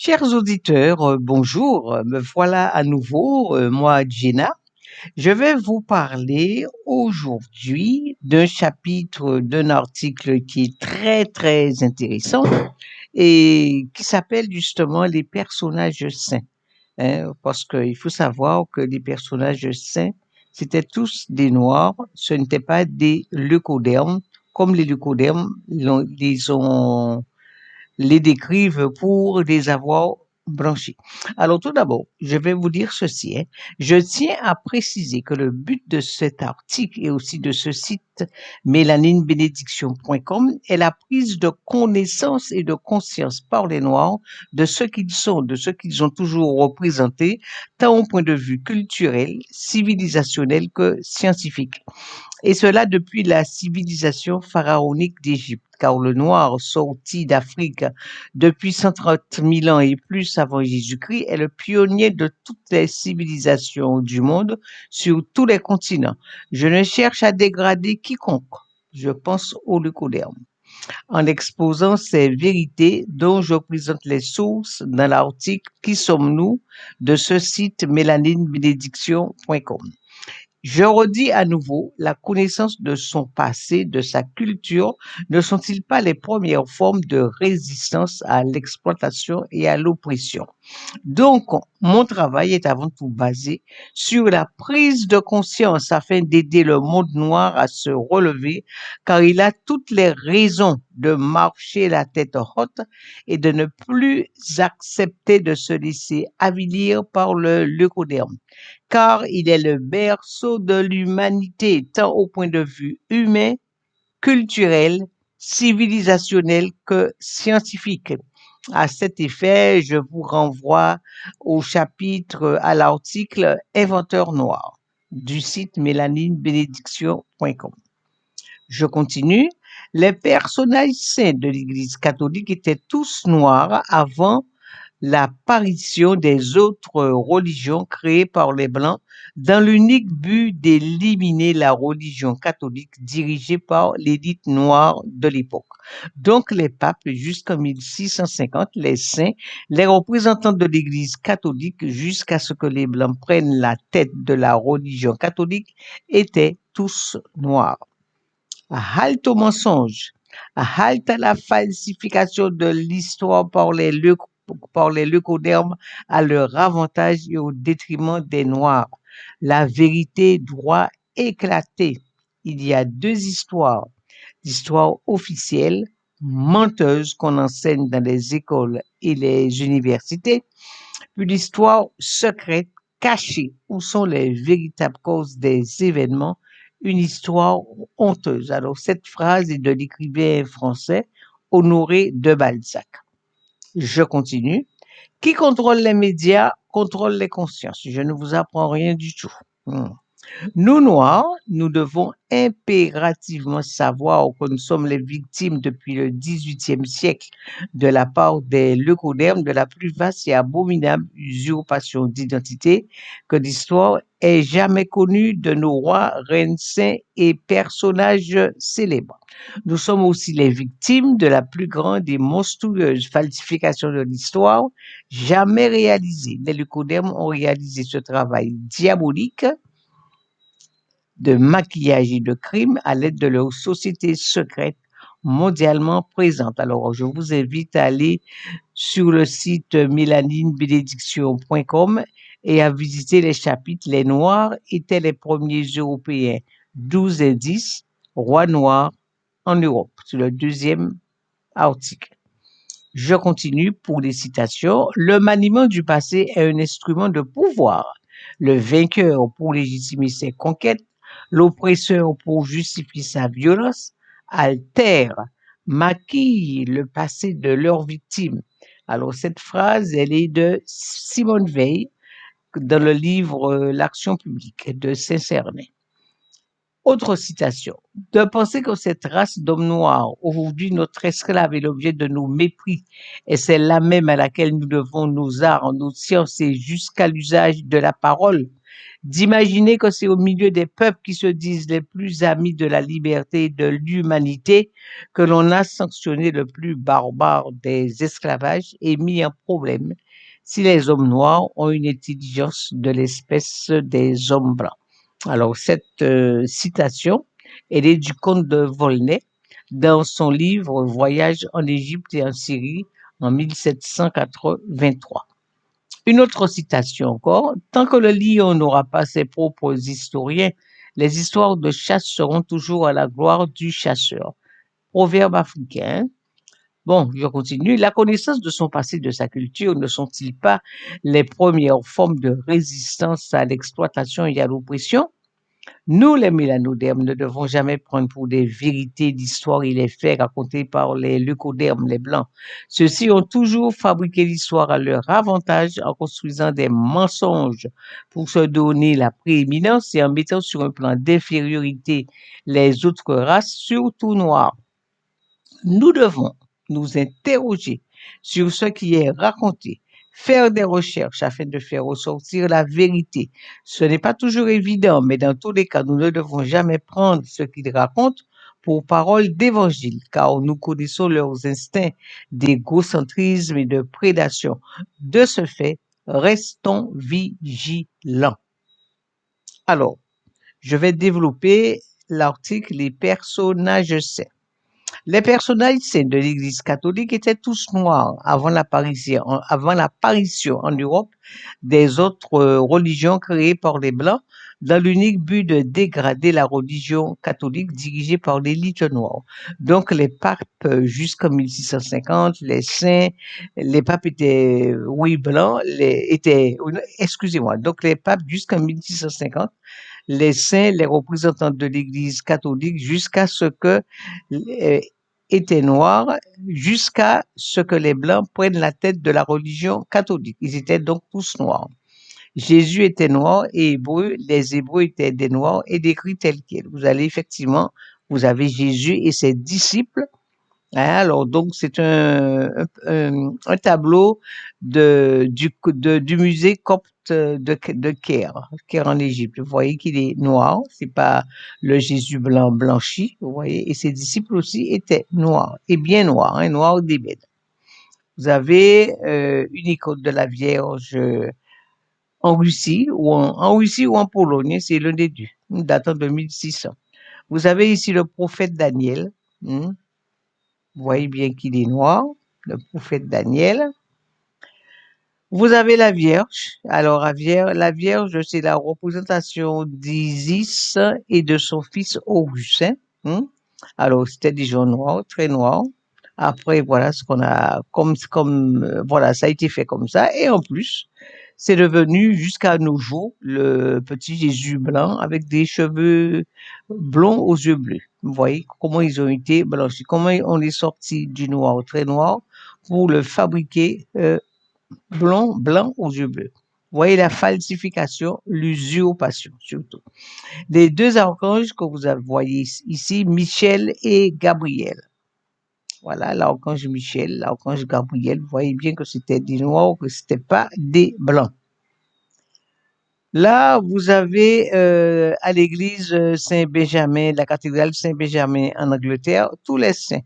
Chers auditeurs, bonjour. Me voilà à nouveau, moi, Gina. Je vais vous parler aujourd'hui d'un chapitre d'un article qui est très, très intéressant et qui s'appelle justement les personnages saints. Hein, parce qu'il faut savoir que les personnages saints, c'était tous des Noirs, ce n'étaient pas des leucodermes, comme les leucodermes les décrivent pour les avoir blanchis. Alors tout d'abord, je vais vous dire ceci. Je tiens à préciser que le but de cet article et aussi de ce site mélaninebénédiction.com est la prise de connaissance et de conscience par les Noirs de ce qu'ils sont, de ce qu'ils ont toujours représenté, tant au point de vue culturel, civilisationnel que scientifique. Et cela depuis la civilisation pharaonique d'Égypte, car le noir sorti d'Afrique depuis 130 000 ans et plus avant Jésus-Christ est le pionnier de toutes les civilisations du monde sur tous les continents. Je ne cherche à dégrader quiconque. Je pense au leucoderme. En exposant ces vérités dont je présente les sources dans l'article Qui sommes-nous de ce site mélaninebénédiction.com. Je redis à nouveau, la connaissance de son passé, de sa culture, ne sont-ils pas les premières formes de résistance à l'exploitation et à l'oppression? Donc, mon travail est avant tout basé sur la prise de conscience afin d'aider le monde noir à se relever, car il a toutes les raisons de marcher la tête haute et de ne plus accepter de se laisser avilir par le leucoderme, car il est le berceau de l'humanité, tant au point de vue humain, culturel, civilisationnel que scientifique. À cet effet, je vous renvoie au chapitre, à l'article Inventeur noir du site mélaninebénédiction.com. Je continue. Les personnages saints de l'Église catholique étaient tous noirs avant l'apparition des autres religions créées par les Blancs dans l'unique but d'éliminer la religion catholique dirigée par l'élite noire de l'époque. Donc les papes jusqu'en 1650, les saints, les représentants de l'Église catholique jusqu'à ce que les Blancs prennent la tête de la religion catholique étaient tous noirs. Halte au mensonge, halte à la falsification de l'histoire par les leucodermes à leur avantage et au détriment des Noirs. La vérité doit éclater. Il y a deux histoires. L'histoire officielle, menteuse qu'on enseigne dans les écoles et les universités, puis l'histoire secrète, cachée, où sont les véritables causes des événements, une histoire honteuse. Alors, cette phrase est de l'écrivain français Honoré de Balzac. Je continue. Qui contrôle les médias contrôle les consciences. Je ne vous apprends rien du tout. Nous, Noirs, nous devons impérativement savoir que nous sommes les victimes depuis le XVIIIe siècle de la part des leucodermes de la plus vaste et abominable usurpation d'identité que l'histoire ait jamais connue de nos rois, reines, saints et personnages célèbres. Nous sommes aussi les victimes de la plus grande et monstrueuse falsification de l'histoire jamais réalisée. Les leucodermes ont réalisé ce travail diabolique de maquillage et de crime à l'aide de leur société secrète mondialement présente. Alors, je vous invite à aller sur le site mélaninebénédiction.com et à visiter les chapitres. Les Noirs étaient les premiers Européens, 12 et 10, rois noirs en Europe, sur le deuxième article. Je continue pour les citations. Le maniement du passé est un instrument de pouvoir. Le vainqueur pour légitimer ses conquêtes, l'oppresseur pour justifier sa violence, altère, maquille le passé de leurs victimes. Alors cette phrase, elle est de Simone Veil dans le livre L'action publique de Saint-Cernin. Autre citation. De penser que cette race d'hommes noirs, aujourd'hui notre esclave est l'objet de nos mépris, et c'est là même à laquelle nous devons nos arts, nos sciences et jusqu'à l'usage de la parole, d'imaginer que c'est au milieu des peuples qui se disent les plus amis de la liberté et de l'humanité que l'on a sanctionné le plus barbare des esclavages et mis en problème si les hommes noirs ont une intelligence de l'espèce des hommes blancs. Alors, cette citation, elle est du comte de Volney dans son livre Voyage en Égypte et en Syrie en 1783. Une autre citation encore, tant que le lion n'aura pas ses propres historiens, les histoires de chasse seront toujours à la gloire du chasseur. Proverbe africain. Bon, je continue. La connaissance de son passé, de sa culture, ne sont-ils pas les premières formes de résistance à l'exploitation et à l'oppression? Nous, les mélanodermes, ne devons jamais prendre pour des vérités d'histoire et les faits racontés par les leucodermes, les blancs. Ceux-ci ont toujours fabriqué l'histoire à leur avantage en construisant des mensonges pour se donner la prééminence et en mettant sur un plan d'infériorité les autres races, surtout noires. Nous devons nous interroger sur ce qui est raconté, faire des recherches afin de faire ressortir la vérité. Ce n'est pas toujours évident, mais dans tous les cas, nous ne devons jamais prendre ce qu'ils racontent pour parole d'évangile, car nous connaissons leurs instincts d'égocentrisme et de prédation. De ce fait, restons vigilants. Alors, je vais développer l'article Les personnages saints. Les personnages saints de l'Église catholique étaient tous noirs avant l'apparition en Europe des autres religions créées par les Blancs dans l'unique but de dégrader la religion catholique dirigée par l'élite noire. Donc les papes jusqu'en 1650, les saints, les papes étaient, oui, blancs, excusez-moi, donc les papes jusqu'en 1650, les saints, les représentants de l'Église catholique jusqu'à ce que étaient noirs, jusqu'à ce que les Blancs prennent la tête de la religion catholique. Ils étaient donc tous noirs. Jésus était noir et hébreu, les Hébreux étaient des noirs et décrits tels quels. Vous allez effectivement, vous avez Jésus et ses disciples. Alors, donc, c'est un tableau du musée copte de Caire en Égypte. Vous voyez qu'il est noir, c'est pas le Jésus blanc blanchi, vous voyez, et ses disciples aussi étaient noirs, et bien noirs, hein, noirs d'ébène. Vous avez une icône de la Vierge en Russie, en Russie ou en Pologne, c'est l'un des deux, datant de 1600. Vous avez ici le prophète Daniel, vous voyez bien qu'il est noir, le prophète Daniel. Vous avez la Vierge. Alors, la Vierge, c'est la représentation d'Isis et de son fils Horus. Alors, c'était des gens noirs, très noirs. Après, voilà ce qu'on a, voilà, ça a été fait comme ça. Et en plus, c'est devenu jusqu'à nos jours le petit Jésus blanc avec des cheveux blonds aux yeux bleus. Vous voyez comment ils ont été blanchis, comment on est sorti du noir très noir pour le fabriquer blanc aux yeux bleus. Vous voyez la falsification, l'usurpation surtout. Les deux archanges que vous voyez ici, Michel et Gabriel. Voilà, l'archange Michel, l'archange Gabriel, vous voyez bien que c'était des noirs, que c'était pas des blancs. Là, vous avez à l'église Saint-Benjamin, la cathédrale Saint-Benjamin en Angleterre, tous les saints.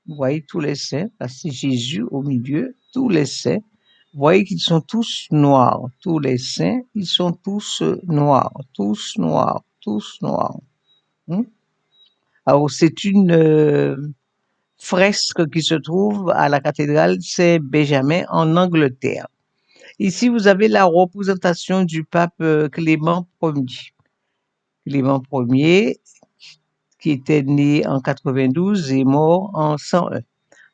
Vous voyez tous les saints, là c'est Jésus au milieu, tous les saints. Vous voyez qu'ils sont tous noirs, tous les saints, ils sont tous noirs, tous noirs, tous noirs. Alors c'est une fresque qui se trouve à la cathédrale Saint-Benjamin en Angleterre. Ici, vous avez la représentation du pape Clément Ier. Clément Ier, qui était né en 92 et mort en 101.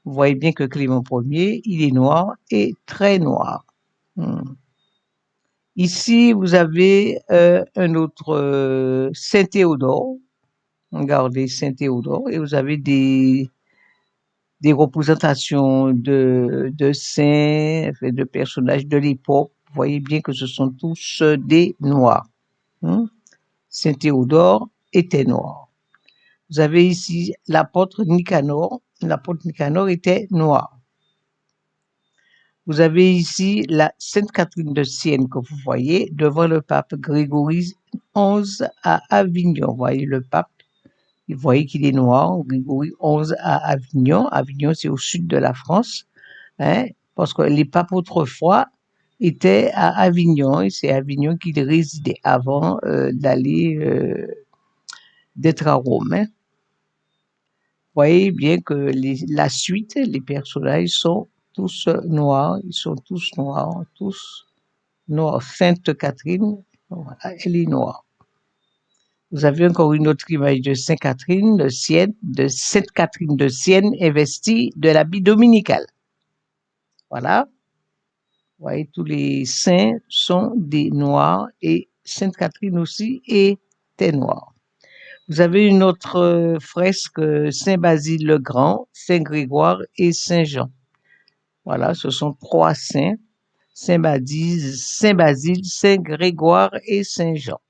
Vous voyez bien que Clément Ier, il est noir et très noir. Ici, vous avez un autre Saint Théodore. Regardez Saint Théodore et vous avez des représentations de saints, de personnages de l'époque. Vous voyez bien que ce sont tous des noirs. Saint Théodore était noir. Vous avez ici l'apôtre Nicanor. L'apôtre Nicanor était noir. Vous avez ici la Sainte Catherine de Sienne que vous voyez devant le pape Grégory XI à Avignon. Vous voyez le pape, vous voyez qu'il est noir, Grégory XI à Avignon. Avignon, c'est au sud de la France, hein, parce que les papes autrefois étaient à Avignon, et c'est à Avignon qu'ils résidaient avant d'être à Rome. Hein. Vous voyez bien que la suite, les personnages sont tous noirs, ils sont tous noirs, tous noirs. Sainte Catherine, voilà, elle est noire. Vous avez encore une autre image de Sainte Catherine de Sienne, investie de l'habit dominical. Voilà. Vous voyez, tous les saints sont des noirs et Sainte Catherine aussi était noire. Vous avez une autre fresque, Saint Basile le Grand, Saint Grégoire et Saint Jean. Voilà, ce sont trois saints, Saint Basile, Saint Grégoire et Saint Jean.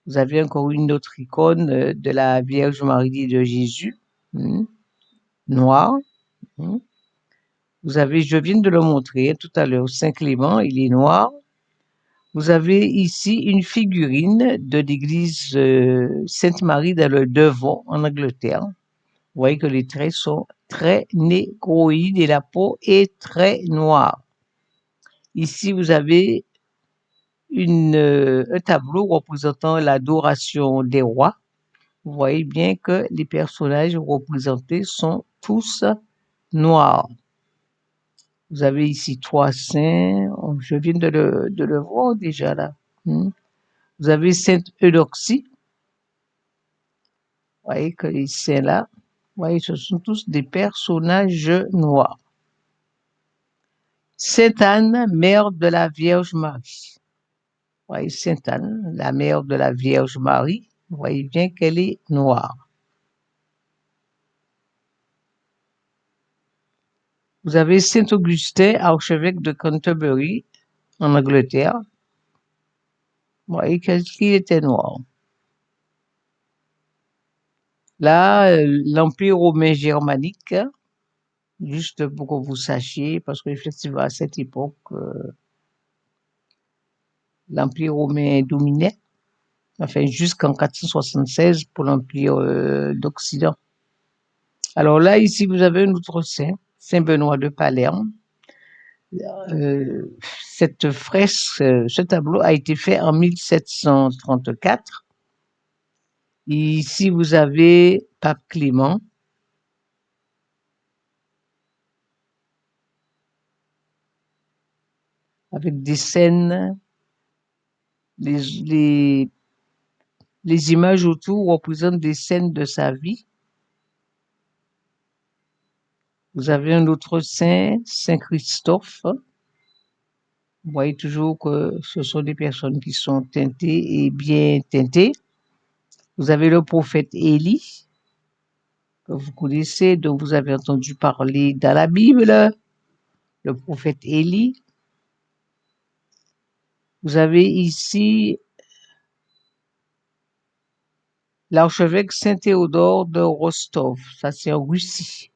Vous avez encore une autre icône de la Vierge Marie de Jésus, noire. Vous avez, je viens de le montrer tout à l'heure, Saint Clément, il est noir. Vous avez ici une figurine de l'église Sainte-Marie dans le Devon, en Angleterre. Vous voyez que les traits sont très négroïdes et la peau est très noire. Ici, vous avez un tableau représentant l'adoration des rois. Vous voyez bien que les personnages représentés sont tous noirs. Vous avez ici trois saints. Je viens de le voir déjà là. Vous avez Sainte Eudoxie. Vous voyez que les saints là, vous voyez, ce sont tous des personnages noirs. Sainte Anne, mère de la Vierge Marie. Vous voyez, Sainte Anne, la mère de la Vierge Marie. Vous voyez bien qu'elle est noire. Vous avez Saint Augustin, archevêque de Canterbury, en Angleterre. Vous voyez qu'il était noir. Là, l'Empire romain germanique, juste pour que vous sachiez, parce qu'effectivement, à cette époque, l'Empire romain dominait, enfin, jusqu'en 476 pour l'Empire d'Occident. Alors là, ici, vous avez un autre saint, Saint Benoît de Palerme. Cette fresque, ce tableau a été fait en 1734. Et ici, vous avez Pape Clément. Avec des scènes, les images autour représentent des scènes de sa vie. Vous avez un autre saint, Saint Christophe. Vous voyez toujours que ce sont des personnes qui sont teintées et bien teintées. Vous avez le prophète Élie, que vous connaissez, dont vous avez entendu parler dans la Bible, le prophète Élie. Vous avez ici l'archevêque Saint Théodore de Rostov, ça c'est en Russie.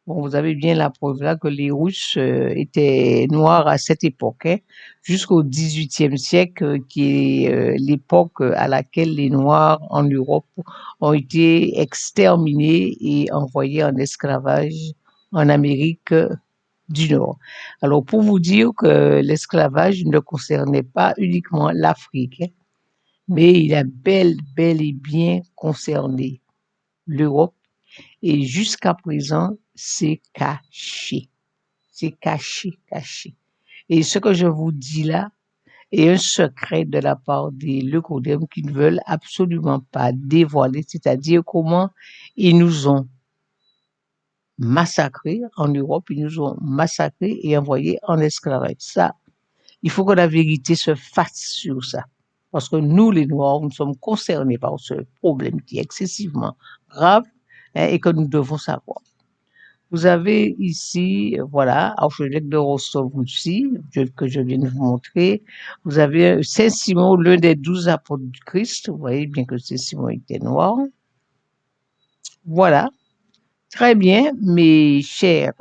Bon, vous avez bien la preuve là que les Russes étaient noirs à cette époque, hein, jusqu'au XVIIIe siècle, qui est l'époque à laquelle les Noirs en Europe ont été exterminés et envoyés en esclavage en Amérique du Nord. Alors, pour vous dire que l'esclavage ne concernait pas uniquement l'Afrique, hein, mais il a bel et bien concerné l'Europe. Et jusqu'à présent, c'est caché. C'est caché, caché. Et ce que je vous dis là est un secret de la part des leucodèmes qui ne veulent absolument pas dévoiler, c'est-à-dire comment ils nous ont massacrés en Europe, ils nous ont massacrés et envoyés en esclavage. Ça, il faut que la vérité se fasse sur ça. Parce que nous, les Noirs, nous sommes concernés par ce problème qui est excessivement grave, hein, et que nous devons savoir. Vous avez ici, voilà, archevêque de Rostov-Russie, que je viens de vous montrer. Vous avez Saint-Simon, l'un des 12 apôtres du Christ. Vous voyez bien que Saint-Simon était noir. Voilà. Très bien, mes chers